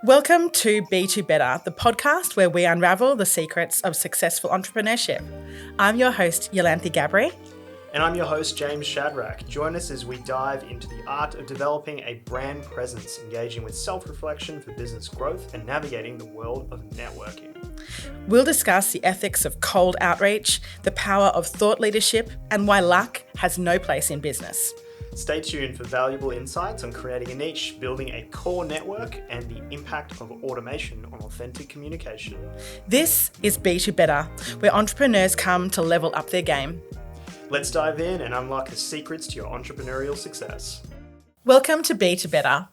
Welcome to Be To Better, the podcast where we unravel the secrets of successful entrepreneurship. I'm your host, Iolanthe Gabrie. And I'm your host, James Shadrach. Join us as we dive into the art of developing a brand presence, engaging with self-reflection for business growth, and navigating the world of networking. We'll discuss the ethics of cold outreach, the power of thought leadership, and why luck has no place in business. Stay tuned for valuable insights on creating a niche, building a core network, and the impact of automation on authentic communication. This is Be To Better, where entrepreneurs come to level up their game. Let's dive in and unlock the secrets to your entrepreneurial success. Welcome to Be To Better.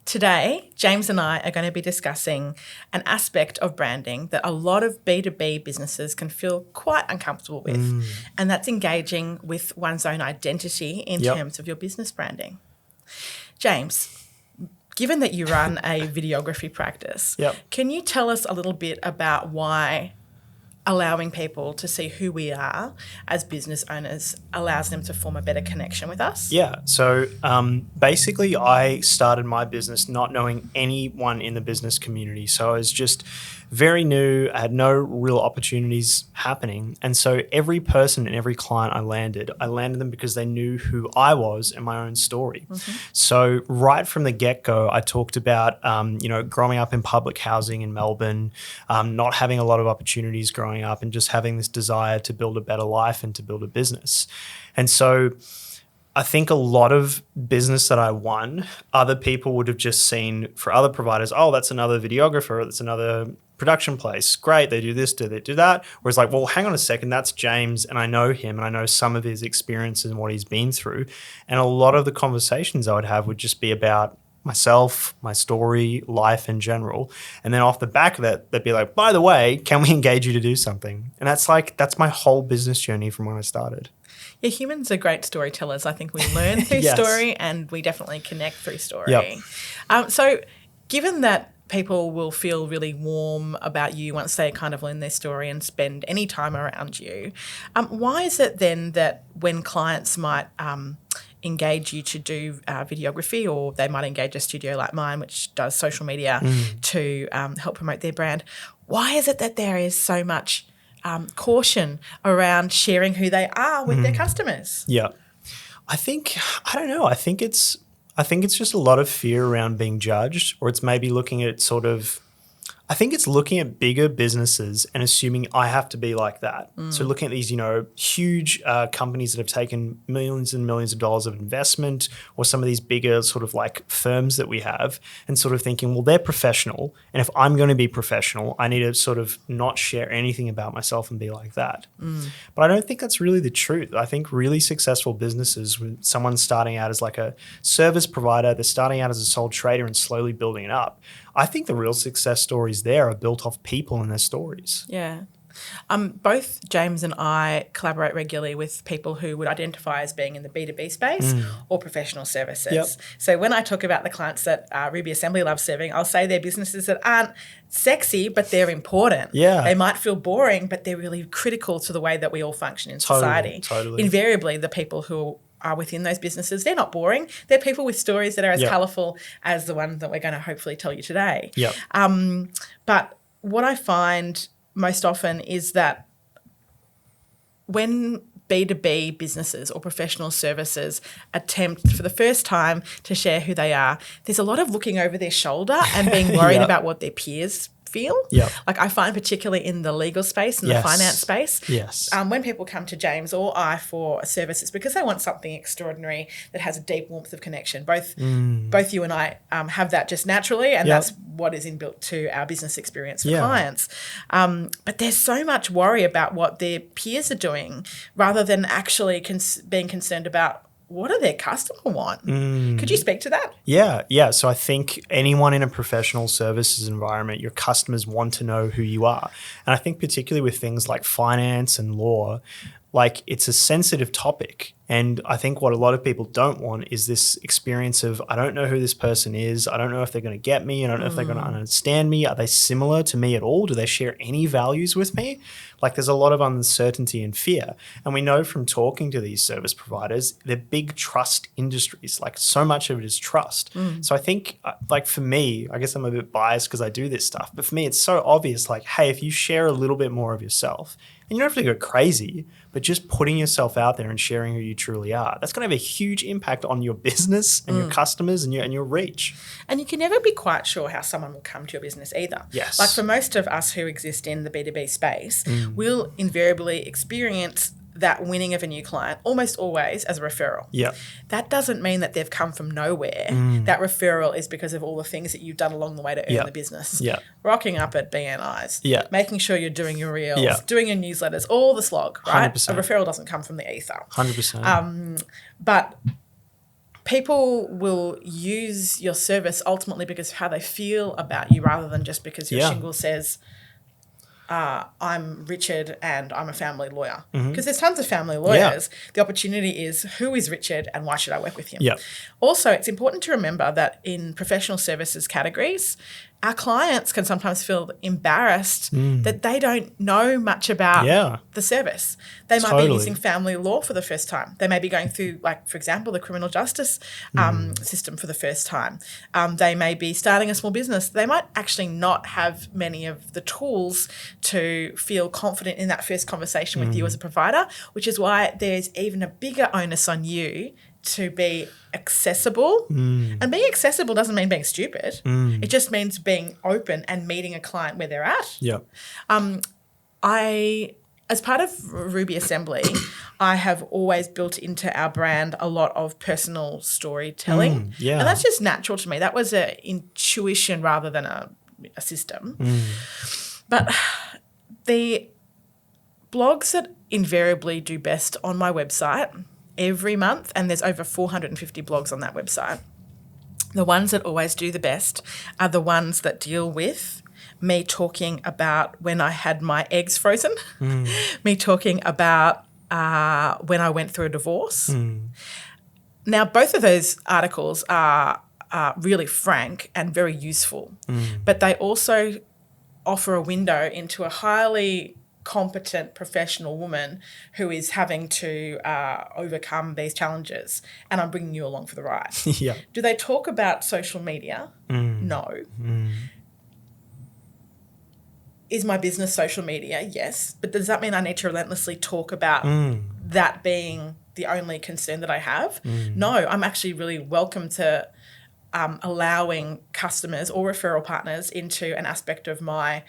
Today, James and I are going to be discussing an aspect of branding that a lot of B2B businesses can feel quite uncomfortable with, and that's engaging with one's own identity in terms of your business branding. James, given that you run a videography practice, can you tell us a little bit about why allowing people to see who we are as business owners allows them to form a better connection with us? Yeah. So basically, I started my business not knowing anyone in the business community. So I was just very new. I had no real opportunities happening. And so every person and every client I landed them because they knew who I was and my own story. So right from the get-go, I talked about, growing up in public housing in Melbourne, not having a lot of opportunities growing up and just having this desire to build a better life and to build a business. And so I think a lot of business that I won, other people would have just seen for other providers, oh, that's another videographer, that's another production place. Great, they do this, do they do that? Whereas like, well, hang on a second, that's James and I know him and I know some of his experiences and what he's been through. And a lot of the conversations I would have would just be about myself, my story, life in general. And then off the back of that, they'd be like, by the way, can we engage you to do something? And that's my whole business journey from when I started. Yeah, humans are great storytellers. I think we learn through story and we definitely connect through story. So given that people will feel really warm about you once they kind of learn their story and spend any time around you, why is it then that when clients might engage you to do videography, or they might engage a studio like mine, which does social media to help promote their brand, why is it that there is so much caution around sharing who they are with their customers? Yeah. I don't know. I think it's just a lot of fear around being judged, or it's maybe looking at I think it's looking at bigger businesses and assuming I have to be like that. So looking at these, huge companies that have taken millions and millions of dollars of investment, or some of these bigger sort of like firms that we have, and sort of thinking, well, they're professional. And if I'm going to be professional, I need to sort of not share anything about myself and be like that. But I don't think that's really the truth. I think really successful businesses, when someone's starting out as like a service provider, they're starting out as a sole trader and slowly building it up. I think the real success stories there are built off people and their stories. Yeah. Both James and I collaborate regularly with people who would identify as being in the B2B space or professional services. So when I talk about the clients that Ruby Assembly loves serving, I'll say they're businesses that aren't sexy, but they're important. They might feel boring, but they're really critical to the way that we all function in society. Totally. Invariably, the people who are within those businesses, they're not boring. They're people with stories that are as colourful as the one that we're going to hopefully tell you today. But what I find most often is that when B2B businesses or professional services attempt for the first time to share who they are, there's a lot of looking over their shoulder and being worried about what their peers feel. Like I find particularly in the legal space and the finance space, when people come to James or I for a service, it's because they want something extraordinary that has a deep warmth of connection. Both you and I have that just naturally, and that's what is inbuilt to our business experience for clients. But there's so much worry about what their peers are doing rather than actually being concerned about what do their customer want? Could you speak to that? Yeah. So I think anyone in a professional services environment, your customers want to know who you are. And I think particularly with things like finance and law, like it's a sensitive topic. And I think what a lot of people don't want is this experience of, I don't know who this person is. I don't know if they're going to get me. I don't know if they're going to understand me. Are they similar to me at all? Do they share any values with me? Like, there's a lot of uncertainty and fear. And we know from talking to these service providers, they're big trust industries. Like, so much of it is trust. So I think, like, for me, I guess I'm a bit biased because I do this stuff, but for me, it's so obvious, like, hey, if you share a little bit more of yourself, and you don't have to go crazy, but just putting yourself out there and sharing who you truly are, that's going to have a huge impact on your business and your customers and your reach. And you can never be quite sure how someone will come to your business either. Yes. Like, for most of us who exist in the B2B space, we'll invariably experience that winning of a new client almost always as a referral. Yeah. That doesn't mean that they've come from nowhere. That referral is because of all the things that you've done along the way to earn the business. Yeah. Rocking up at BNIs. Yeah. Making sure you're doing your reels, doing your newsletters, all the slog, right? 100%. A referral doesn't come from the ether. 100%. But people will use your service ultimately because of how they feel about you rather than just because your shingle says, I'm Richard and I'm a family lawyer. Because there's tons of family lawyers. The opportunity is, who is Richard and why should I work with him? Also, it's important to remember that in professional services categories, our clients can sometimes feel embarrassed that they don't know much about the service. They might be using family law for the first time. They may be going through, like, for example, the criminal justice system for the first time. They may be starting a small business. They might actually not have many of the tools to feel confident in that first conversation with you as a provider, which is why there's even a bigger onus on you to be accessible. And being accessible doesn't mean being stupid. It just means being open and meeting a client where they're at. As part of Ruby Assembly, I have always built into our brand a lot of personal storytelling. And that's just natural to me. That was an intuition rather than a system. But the blogs that invariably do best on my website every month, and there's over 450 blogs on that website, the ones that always do the best are the ones that deal with me talking about when I had my eggs frozen, me talking about when I went through a divorce. Now, both of those articles are really frank and very useful, but they also offer a window into a highly competent professional woman who is having to overcome these challenges, and I'm bringing you along for the ride. Do they talk about social media? No. Is my business social media? Yes. But does that mean I need to relentlessly talk about that being the only concern that I have? No, I'm actually really welcome to allowing customers or referral partners into an aspect of my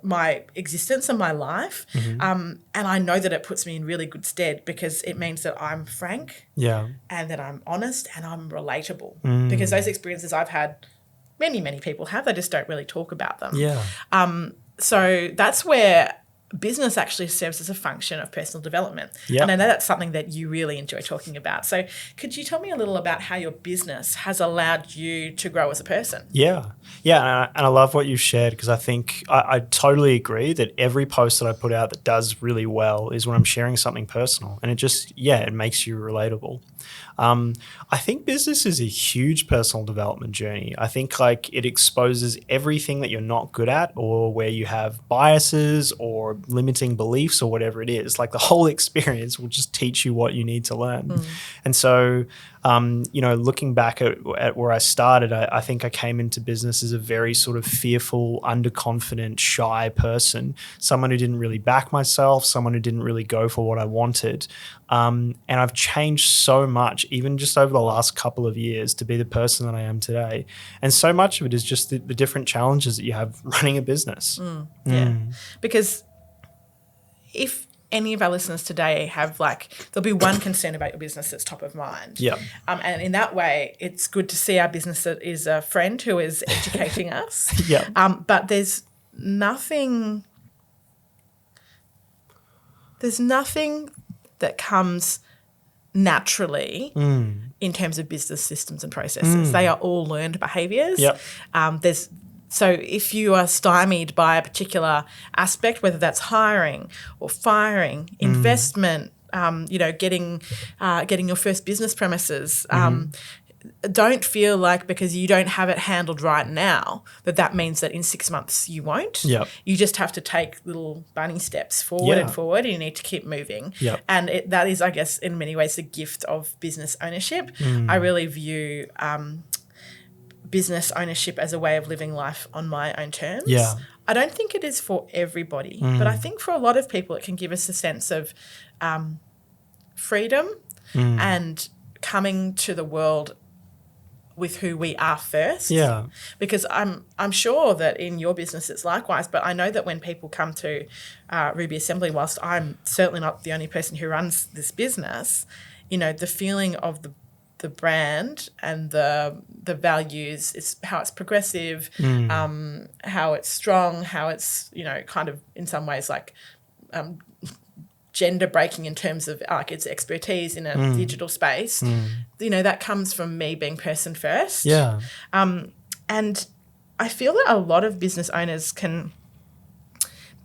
my existence and my life. And I know that it puts me in really good stead because it means that I'm frank and that I'm honest and I'm relatable. Because those experiences I've had, many people have, they just don't really talk about them. So that's where business actually serves as a function of personal development. And I know that's something that you really enjoy talking about. So could you tell me a little about how your business has allowed you to grow as a person? And I love what you've shared, because I think I totally agree that every post that I put out that does really well is when I'm sharing something personal, and it just, it makes you relatable. I think business is a huge personal development journey. I think, like, it exposes everything that you're not good at, or where you have biases or limiting beliefs or whatever it is. Like, the whole experience will just teach you what you need to learn. And so, looking back at where I started, I think I came into business as a very sort of fearful, underconfident, shy person, someone who didn't really back myself, someone who didn't really go for what I wanted. And I've changed so much, even just over the last couple of years, to be the person that I am today. And so much of it is just the different challenges that you have running a business. Because if any of our listeners today have, like, there'll be one concern about your business that's top of mind. And in that way, it's good to see our business that is a friend who is educating us. But there's nothing that comes naturally in terms of business systems and processes. They are all learned behaviours. So if you are stymied by a particular aspect, whether that's hiring or firing, investment, getting your first business premises. Don't feel like because you don't have it handled right now that means that in 6 months you won't. Yep. You just have to take little bunny steps forward and forward, and you need to keep moving. Yep. And that is, I guess, in many ways the gift of business ownership. I really view business ownership as a way of living life on my own terms. Yeah. I don't think it is for everybody, but I think for a lot of people it can give us a sense of freedom and coming to the world with who we are first. Yeah. Because I'm sure that in your business it's likewise, but I know that when people come to Ruby Assembly, whilst I'm certainly not the only person who runs this business, the feeling of the brand and the values is how it's progressive, how it's strong, how it's, kind of in some ways like gender breaking in terms of like its expertise in a digital space, that comes from me being person first. Yeah. And I feel that a lot of business owners can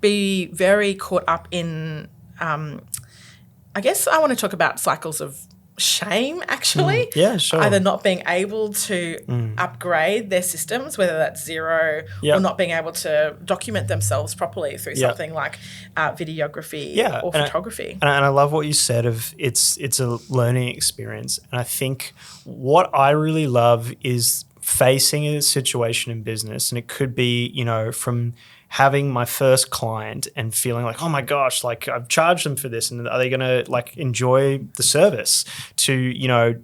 be very caught up in, I guess I want to talk about cycles of shame, actually. Yeah, sure. Either not being able to upgrade their systems, whether that's Xero, or not being able to document themselves properly through something like videography or photography. And I love what you said of it's a learning experience. And I think what I really love is facing a situation in business, and it could be, from having my first client and feeling like, oh my gosh, like I've charged them for this, and are they going to like enjoy the service, to,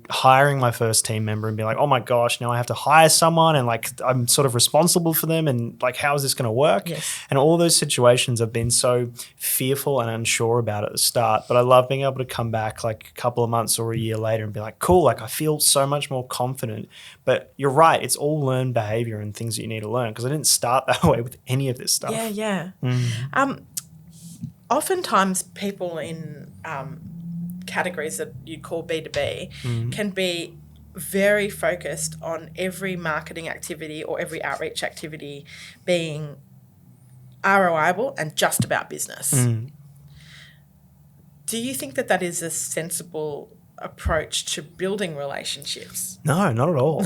hiring my first team member and being like, oh my gosh, now I have to hire someone and like I'm sort of responsible for them, and like, how is this going to work? Yes. And all those situations I've been so fearful and unsure about at the start, but I love being able to come back like a couple of months or a year later and be like, cool, like I feel so much more confident. But you're right, it's all learned behavior and things that you need to learn, because I didn't start that way with any of this stuff. Yeah. Oftentimes people in categories that you'd call B2B can be very focused on every marketing activity or every outreach activity being ROIable and just about business. Do you think that is a sensible approach to building relationships? No, not at all.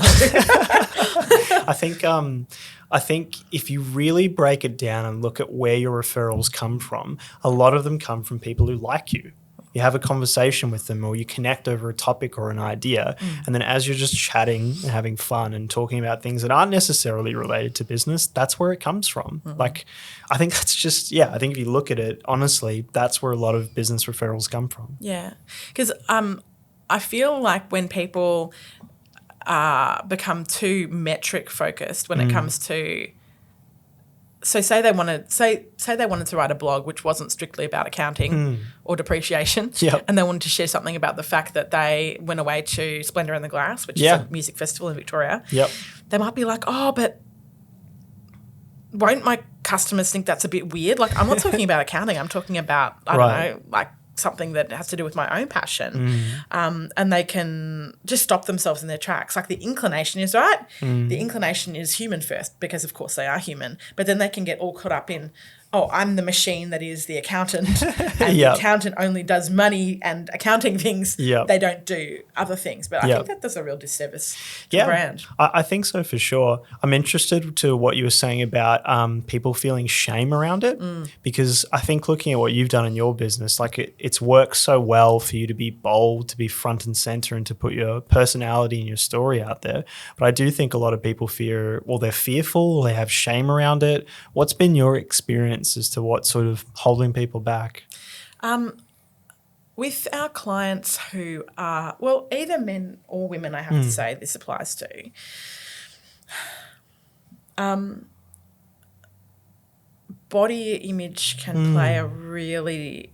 I think if you really break it down and look at where your referrals come from, a lot of them come from people who like you. You have a conversation with them, or you connect over a topic or an idea. And then as you're just chatting and having fun and talking about things that aren't necessarily related to business, that's where it comes from. Like, I think that's just, I think if you look at it, honestly, that's where a lot of business referrals come from. Yeah. Because I feel like when people become too metric focused when it comes to, so say they wanted to write a blog which wasn't strictly about accounting or depreciation, and they wanted to share something about the fact that they went away to Splendour in the Glass, which is a music festival in Victoria. They might be like, oh, but won't my customers think that's a bit weird? Like, I'm not talking about accounting. I'm talking about, I don't know, like something that has to do with my own passion. And they can just stop themselves in their tracks. Like, the inclination is right. The inclination is human first, because of course they are human. But then they can get all caught up in, oh, I'm the machine that is the accountant, and the accountant only does money and accounting things. They don't do other things. But I think that does a real disservice to the brand. I think so, for sure. I'm interested to what you were saying about people feeling shame around it, because I think looking at what you've done in your business, like it's worked so well for you to be bold, to be front and center, and to put your personality and your story out there. But I do think a lot of people they're fearful, they have shame around it. What's been your experience as to what's sort of holding people back? With our clients who are, well, either men or women, I have to say this applies to, body image can play a really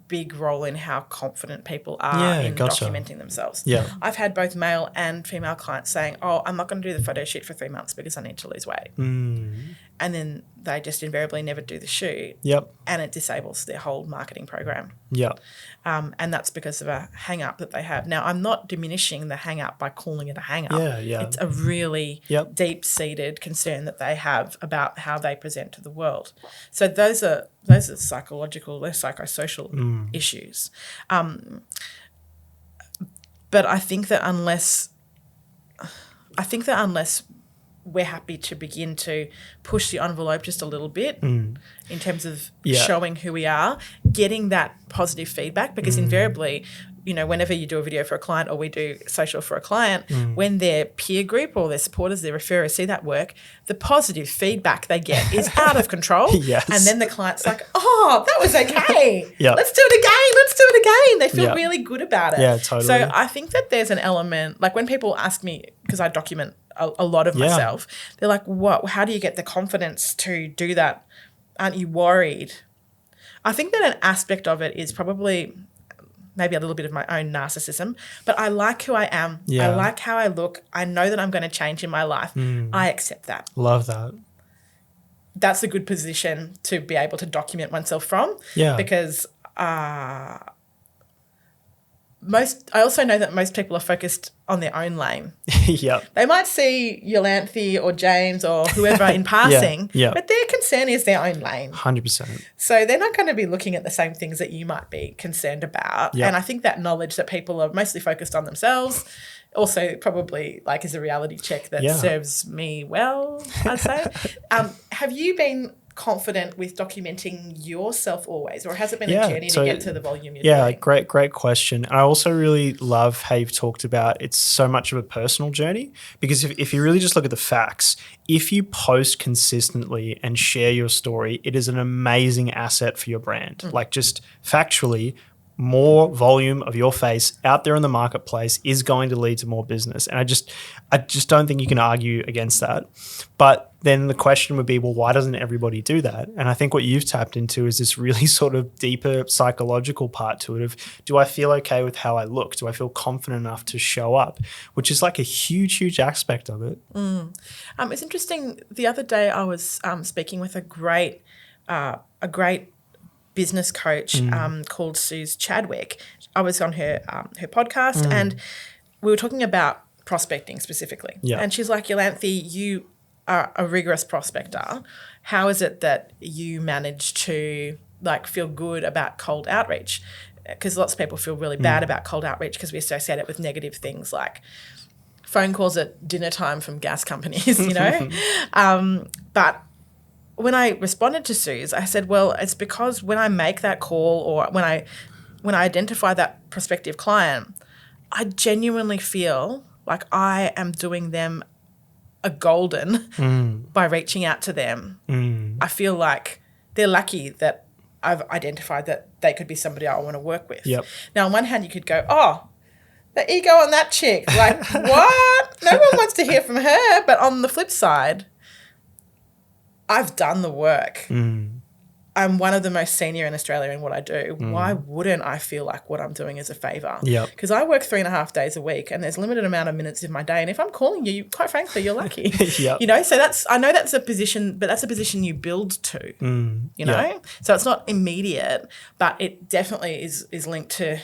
big role in how confident people are in documenting themselves. I've had both male and female clients saying, oh, I'm not going to do the photo shoot for 3 months because I need to lose weight. and then they just invariably never do the shoot. Yep. And it disables their whole marketing program. Yeah. And that's because of a hang up that they have. Now, I'm not diminishing the hang up by calling it a hang up. Yeah. It's a really deep-seated concern that they have about how they present to the world. So those are psychological, they're psychosocial issues. But I think that unless we're happy to begin to push the envelope just a little bit in terms of showing who we are, getting that positive feedback, because invariably, you know, whenever you do a video for a client or we do social for a client, when their peer group or their supporters, their referrers see that work, the positive feedback they get is out of control. Yes. And then the client's like, oh, that was okay. Yep. Let's do it again. They feel really good about it. Yeah, totally. So I think that there's an element, like when people ask me, because I document a lot of myself, they're like, what? How do you get the confidence to do that? Aren't you worried? I think that an aspect of it is probably maybe a little bit of my own narcissism, but I like who I am. I like how I look. I know that I'm going to change in my life. I accept that. Love that. That's a good position to be able to document oneself from. Yeah. Because I also know that most people are focused on their own lane. Yep. They might see Iolanthe or James or whoever in passing, but their concern is their own lane. 100%. So they're not going to be looking at the same things that you might be concerned about. Yep. And I think that knowledge that people are mostly focused on themselves also probably like is a reality check that serves me well, I'd say. Have you been confident with documenting yourself always, or has it been a journey to get to the volume you're doing? Great question. I also really love how you've talked about it's so much of a personal journey, because if you really just look at the facts, if you post consistently and share your story, it is an amazing asset for your brand. Like just factually, more volume of your face out there in the marketplace is going to lead to more business. And I just don't think you can argue against that. But then the question would be, well, why doesn't everybody do that? And I think what you've tapped into is this really sort of deeper psychological part to it of, do I feel okay with how I look? Do I feel confident enough to show up? Which is like a huge aspect of it. It's interesting. The other day I was speaking with a great business coach called Suze Chadwick. I was on her podcast and we were talking about prospecting specifically. Yeah. And she's like, Iolanthe, you are a rigorous prospector. How is it that you manage to like feel good about cold outreach? Because lots of people feel really bad about cold outreach because we associate it with negative things like phone calls at dinner time from gas companies, you know. But when I responded to Suze, I said, well, it's because when I make that call or when I identify that prospective client, I genuinely feel like I am doing them a golden by reaching out to them. I feel like they're lucky that I've identified that they could be somebody I want to work with. Yep. Now, on one hand, you could go, oh, the ego on that chick. Like, what? No one wants to hear from her. But on the flip side, I've done the work. I'm one of the most senior in Australia in what I do. Why wouldn't I feel like what I'm doing is a favour? Because I work 3.5 days a week and there's a limited amount of minutes in my day. And if I'm calling you, quite frankly, you're lucky. You know, so I know that's a position, but that's a position you build to, you know? So it's not immediate, but it definitely is linked to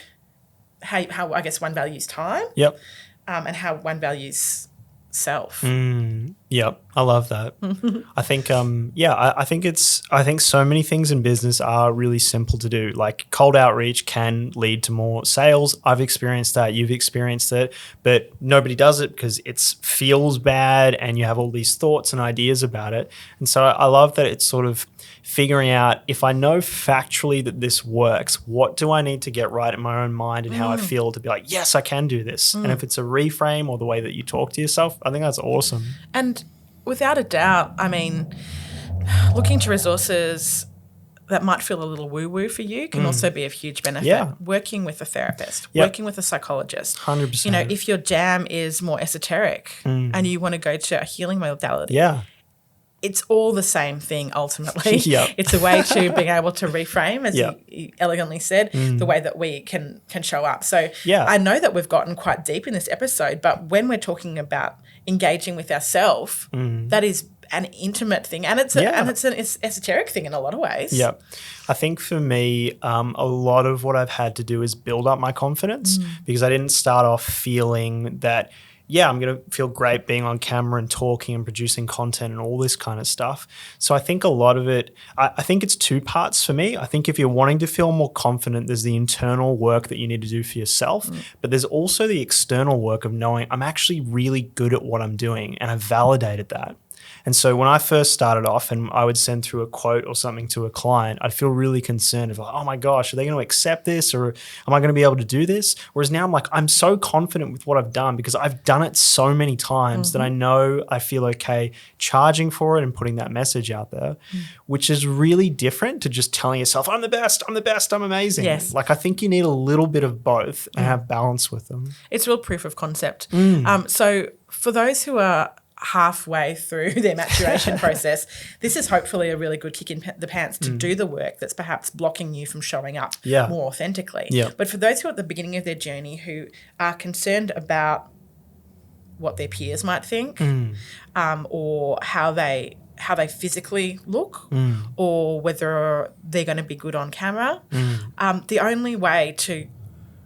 how I guess one values time and how one values self. Yep, I love that. I think I think so many things in business are really simple to do. Like cold outreach can lead to more sales. I've experienced that, you've experienced it, but nobody does it because it feels bad and you have all these thoughts and ideas about it. And so I love that it's sort of figuring out, if I know factually that this works, what do I need to get right in my own mind and how I feel to be like, yes, I can do this. And if it's a reframe or the way that you talk to yourself, I think that's awesome. And without a doubt, I mean, looking to resources that might feel a little woo-woo for you can also be of huge benefit. Yeah. Working with a therapist, working with a psychologist. 100%. You know, if your jam is more esoteric and you want to go to a healing modality, it's all the same thing ultimately. It's a way to being able to reframe, as you elegantly said, the way that we can show up. So I know that we've gotten quite deep in this episode, but when we're talking about engaging with ourselves, that is an intimate thing, and it's an esoteric thing in a lot of ways. Yeah. I think for me, a lot of what I've had to do is build up my confidence because I didn't start off feeling that, I'm going to feel great being on camera and talking and producing content and all this kind of stuff. So I think a lot of it, I think it's two parts for me. I think if you're wanting to feel more confident, there's the internal work that you need to do for yourself, but there's also the external work of knowing I'm actually really good at what I'm doing and I've validated that. And so when I first started off and I would send through a quote or something to a client, I'd feel really concerned of like, oh my gosh, are they going to accept this or am I going to be able to do this? Whereas now I'm like, I'm so confident with what I've done because I've done it so many times that I know I feel okay charging for it and putting that message out there, which is really different to just telling yourself, I'm the best, I'm amazing. Yes. Like I think you need a little bit of both and have balance with them. It's real proof of concept. So for those who are halfway through their maturation process, this is hopefully a really good kick in the pants to do the work that's perhaps blocking you from showing up more authentically. But for those who are at the beginning of their journey who are concerned about what their peers might think or how they physically look or whether they're going to be good on camera, the only way to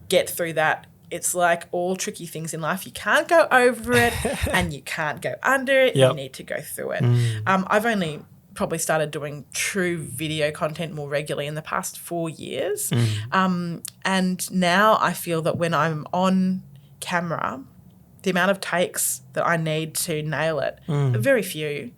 get through that, it's like all tricky things in life. You can't go over it and you can't go under it. You need to go through it. I've only probably started doing true video content more regularly in the past 4 years. And now I feel that when I'm on camera, the amount of takes that I need to nail it are very few.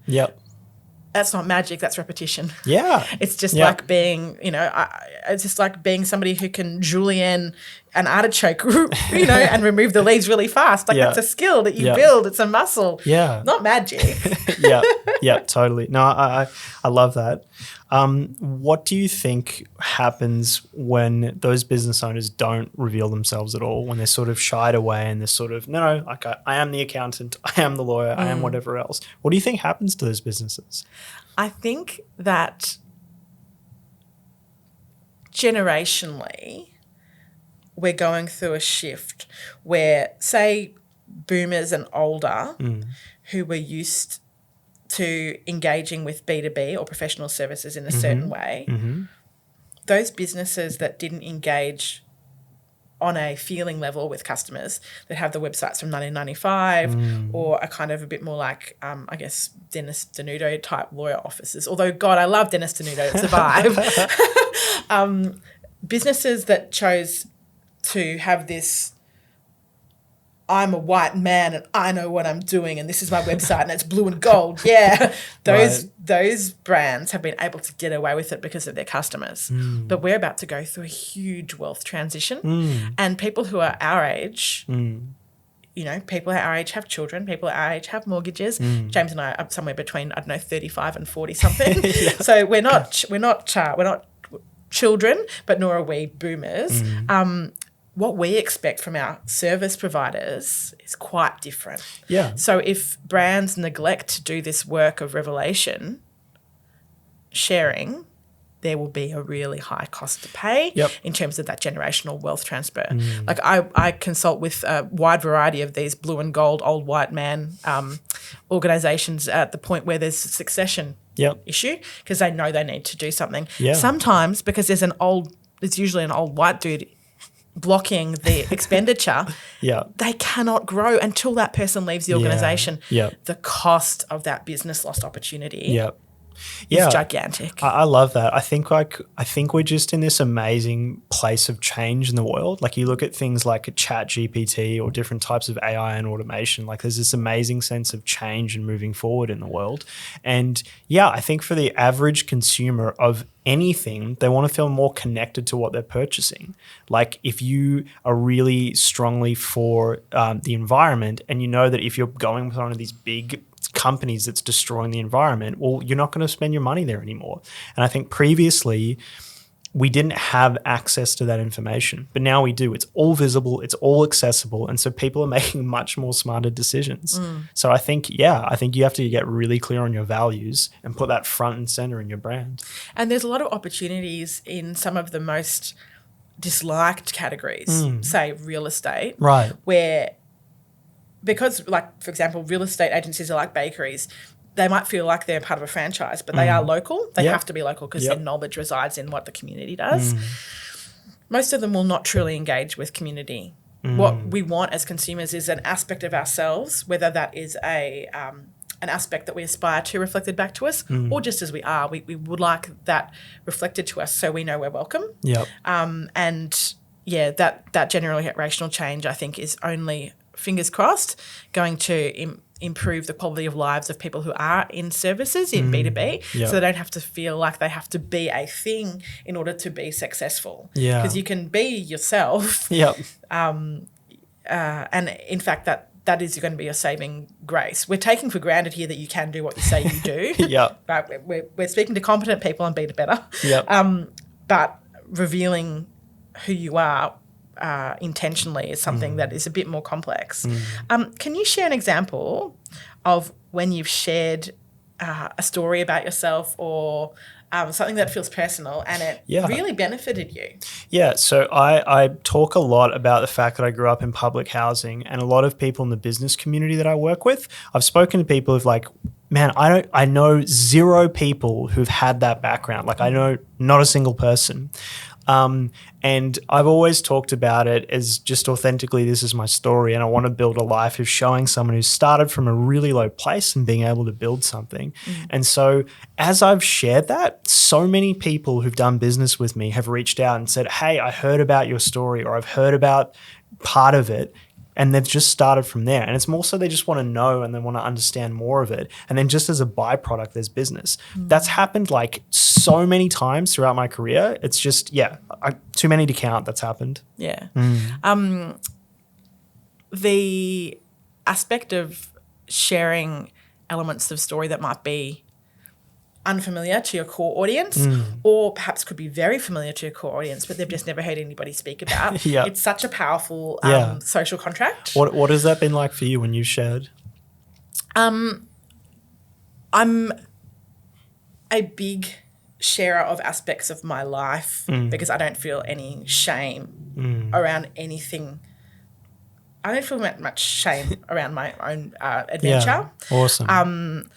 That's not magic, that's repetition. It's just like being, it's just like being somebody who can julienne an artichoke, and remove the leaves really fast. Like that's a skill that you build. It's a muscle. Not magic. Totally. No, I love that. What do you think happens when those business owners don't reveal themselves at all, when they're sort of shied away and they're sort of, no, like I am the accountant, I am the lawyer, I am whatever else. What do you think happens to those businesses? I think that generationally, we're going through a shift where, say, boomers and older who were used to engaging with B2B or professional services in a certain way, those businesses that didn't engage on a feeling level with customers, that have the websites from 1995 or are kind of a bit more like, I guess, Dennis Denudo type lawyer offices. Although, God, I love Dennis Denudo. It's a vibe. Businesses that chose to have this, I'm a white man and I know what I'm doing and this is my website and it's blue and gold. Those brands have been able to get away with it because of their customers. But we're about to go through a huge wealth transition and people who are our age, people our age have children, people our age have mortgages. James and I are somewhere between, 35 and 40 something. So we're not children, but nor are we boomers. What we expect from our service providers is quite different. So if brands neglect to do this work of revelation, sharing, there will be a really high cost to pay in terms of that generational wealth transfer. Like I consult with a wide variety of these blue and gold old white man organisations at the point where there's a succession issue because they know they need to do something. Sometimes because there's usually an old white dude blocking the expenditure, they cannot grow until that person leaves the organisation. The cost of that business lost opportunity is gigantic. I love that. I think we're just in this amazing place of change in the world. Like you look at things like a chat GPT or different types of AI and automation, like there's this amazing sense of change and moving forward in the world. And I think for the average consumer of anything, they want to feel more connected to what they're purchasing. Like if you are really strongly for the environment and you know that if you're going with one of these big companies that's destroying the environment, well, you're not going to spend your money there anymore. And I think previously we didn't have access to that information, but now we do. It's all visible, it's all accessible, and so people are making much more smarter decisions. So I think you have to get really clear on your values and put that front and center in your brand. And there's a lot of opportunities in some of the most disliked categories, say real estate, right? Because, like, for example, real estate agencies are like bakeries. they might feel like they're part of a franchise, but they are local. They have to be local because their knowledge resides in what the community does. Most of them will not truly engage with community. What we want as consumers is an aspect of ourselves, whether that is an aspect that we aspire to reflected back to us, or just as we are. We would like that reflected to us so we know we're welcome. And that generational change, I think, is only, fingers crossed, going to improve the quality of lives of people who are in services in B2B, so they don't have to feel like they have to be a thing in order to be successful. Because you can be yourself. And in fact, that is going to be your saving grace. We're taking for granted here that you can do what you say you do. Right? We're speaking to competent people and be better. But revealing who you are intentionally is something that is a bit more complex. Can you share an example of when you've shared a story about yourself or something that feels personal and it really benefited you? So I talk a lot about the fact that I grew up in public housing, and a lot of people in the business community that I work with, I've spoken to people who've like, man, I know zero people who've had that background. Like I know not a single person. And I've always talked about it as just authentically, this is my story, and I want to build a life of showing someone who started from a really low place and being able to build something. And so as I've shared that, so many people who've done business with me have reached out and said, hey, I heard about your story, or I've heard about part of it. And they've just started from there. And it's more so they just want to know and they want to understand more of it. And then just as a byproduct, there's business. That's happened like so many times throughout my career. It's just, too many to count that's happened. The aspect of sharing elements of story that might be unfamiliar to your core audience or perhaps could be very familiar to your core audience, but they've just never heard anybody speak about. It's such a powerful social contract. What has that been like for you when you shared? I'm a big sharer of aspects of my life because I don't feel any shame around anything. I don't feel much shame around my own adventure. Awesome.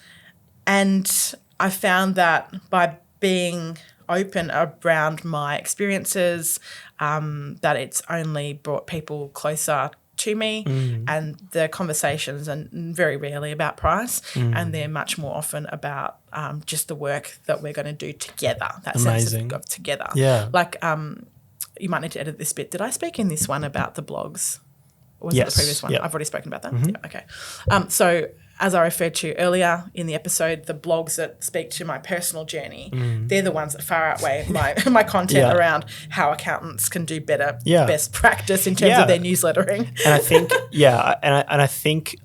And I found that by being open around my experiences, that it's only brought people closer to me, and the conversations are very rarely about price, and they're much more often about just the work that we're going to do together. That sense of together. Like you might need to edit this bit. Did I speak in this one about the blogs? Or was it the previous one? I've already spoken about that. Okay. So as I referred to earlier in the episode, the blogs that speak to my personal journey, they're the ones that far outweigh my content around how accountants can do better, best practice in terms of their newslettering. And I think, I think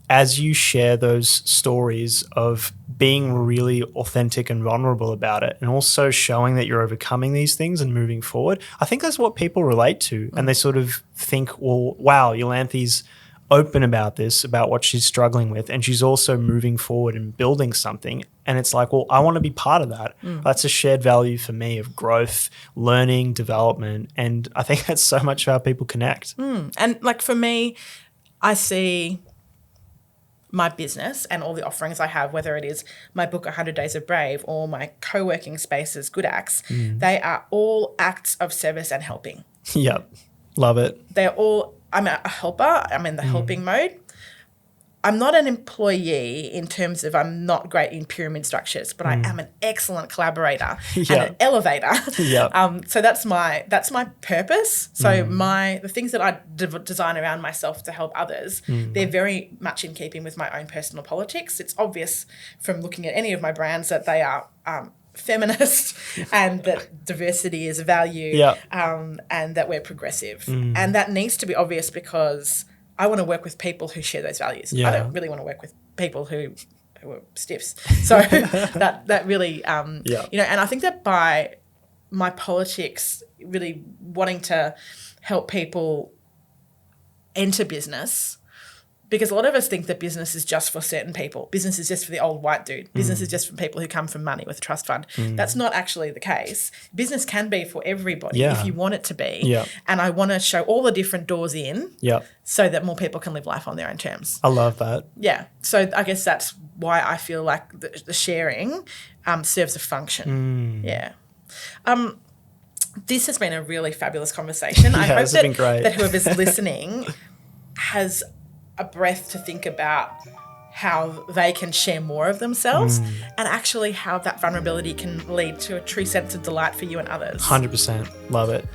as you share those stories of being really authentic and vulnerable about it, and also showing that you're overcoming these things and moving forward, I think that's what people relate to. And they sort of think, well, wow, Iolanthe's open about this, about what she's struggling with, and she's also moving forward and building something. And it's like, well, I want to be part of that. That's a shared value for me of growth, learning, development. And I think that's so much how people connect. And like for me, I see my business and all the offerings I have, whether it is my book 100 Days of Brave or my co-working spaces, Good Acts, they are all acts of service and helping. Love it. They're all, I'm a helper. I'm in the helping mode. I'm not an employee in terms of I'm not great in pyramid structures, but I am an excellent collaborator and an elevator. So that's my purpose. So the things that I design around myself to help others, they're very much in keeping with my own personal politics. It's obvious from looking at any of my brands that they are feminist and that diversity is a value and that we're progressive. And that needs to be obvious because I want to work with people who share those values. I don't really want to work with people who are stiffs. So that really, you know, and I think that by my politics really wanting to help people enter business, Because a lot of us think that business is just for certain people. Business is just for the old white dude. Business is just for people who come from money with a trust fund. That's not actually the case. Business can be for everybody if you want it to be. Yeah. And I want to show all the different doors in Yeah. so that more people can live life on their own terms. I love that. Yeah. So I guess that's why I feel like the sharing serves a function. Yeah. This has been a really fabulous conversation. I hope that whoever's listening has a breath to think about how they can share more of themselves and actually how that vulnerability can lead to a true sense of delight for you and others. 100%. Love it.